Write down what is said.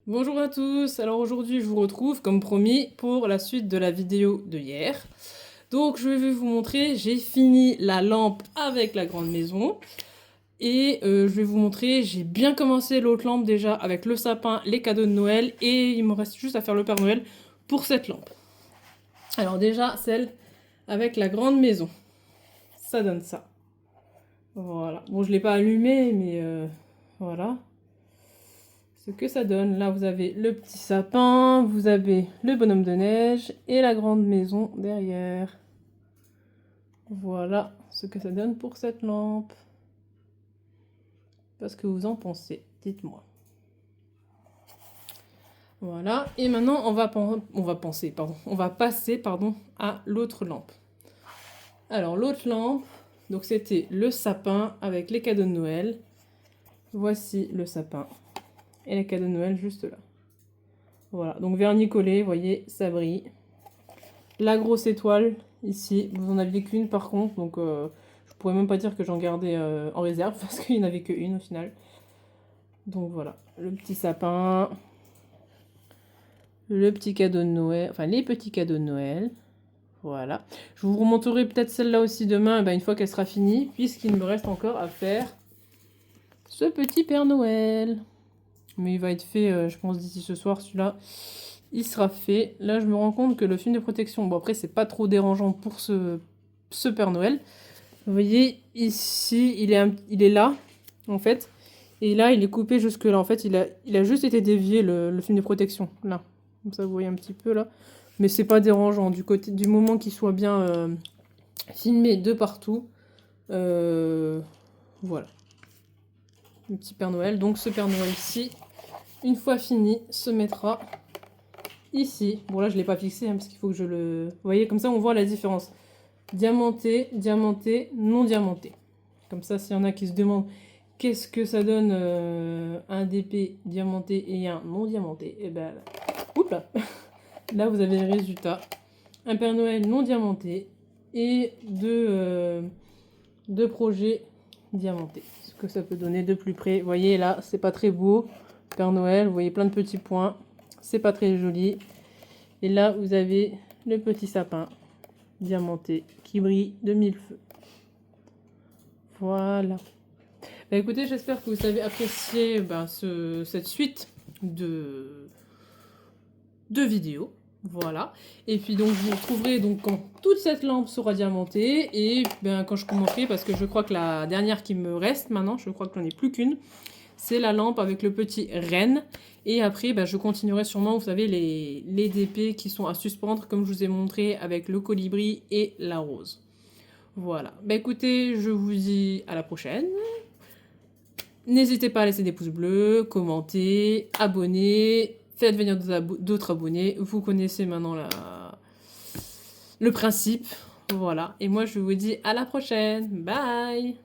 Bonjour à tous, alors aujourd'hui je vous retrouve comme promis pour la suite de la vidéo de hier. Donc je vais vous montrer, j'ai fini la lampe avec la grande maison. Et je vais vous montrer, j'ai bien commencé l'autre lampe déjà avec le sapin, les cadeaux de Noël. Et il me reste juste à faire le Père Noël pour cette lampe. Alors déjà celle avec la grande maison, ça donne ça. Voilà, bon je ne l'ai pas allumé mais voilà. Ce que ça donne. Là, vous avez le petit sapin, vous avez le bonhomme de neige et la grande maison derrière. Voilà ce que ça donne pour cette lampe. Qu'est-ce que vous en pensez? Dites-moi. Voilà, et maintenant on va passer à l'autre lampe. Alors l'autre lampe, donc c'était le sapin avec les cadeaux de Noël. Voici le sapin et les cadeaux de Noël juste là. Voilà, donc vernis collé, vous voyez, ça brille. La grosse étoile, ici, vous en aviez qu'une par contre, donc je pourrais même pas dire que j'en gardais en réserve, parce qu'il n'y en avait qu'une au final. Donc voilà, le petit sapin, le petit cadeau de Noël, enfin les petits cadeaux de Noël. Voilà. Je vous remonterai peut-être celle-là aussi demain, une fois qu'elle sera finie, puisqu'il me reste encore à faire ce petit Père Noël. Mais il va être fait, je pense, d'ici ce soir, celui-là. Il sera fait. Là, je me rends compte que le film de protection, bon après, c'est pas trop dérangeant pour ce Père Noël. Vous voyez, ici, il est là, en fait. Et là, il est coupé jusque là. En fait, il a juste été dévié, le film de protection, là. Comme ça, vous voyez un petit peu, là. Mais c'est pas dérangeant. Du moment qu'il soit bien filmé de partout. Voilà. Le petit Père Noël. Donc, ce Père Noël-ci, une fois fini, se mettra ici. Bon, là, je ne l'ai pas fixé, parce qu'il faut que je le... Vous voyez, comme ça, on voit la différence. Diamanté, diamanté, non diamanté. Comme ça, s'il y en a qui se demandent qu'est-ce que ça donne un DP diamanté et un non diamanté, et ben, oups là, là vous avez le résultat. Un Père Noël non diamanté et deux projets diamantés. Ce que ça peut donner de plus près. Vous voyez là, c'est pas très beau. Père Noël, vous voyez plein de petits points. C'est pas très joli. Et là, vous avez le petit sapin diamanté qui brille de mille feux. Voilà. Écoutez, j'espère que vous avez apprécié cette suite de vidéos. Voilà. Et puis donc vous retrouverez donc quand toute cette lampe sera diamantée et quand je commencerai, parce que je crois que la dernière qui me reste maintenant, je crois que j'en ai plus qu'une, c'est la lampe avec le petit renne. Et après, je continuerai sûrement, vous savez, les DP qui sont à suspendre, comme je vous ai montré avec le colibri et la rose. Voilà. Écoutez, je vous dis à la prochaine. N'hésitez pas à laisser des pouces bleus, commenter, abonner, faites venir d'autres abonnés. Vous connaissez maintenant le principe. Voilà. Et moi, je vous dis à la prochaine. Bye!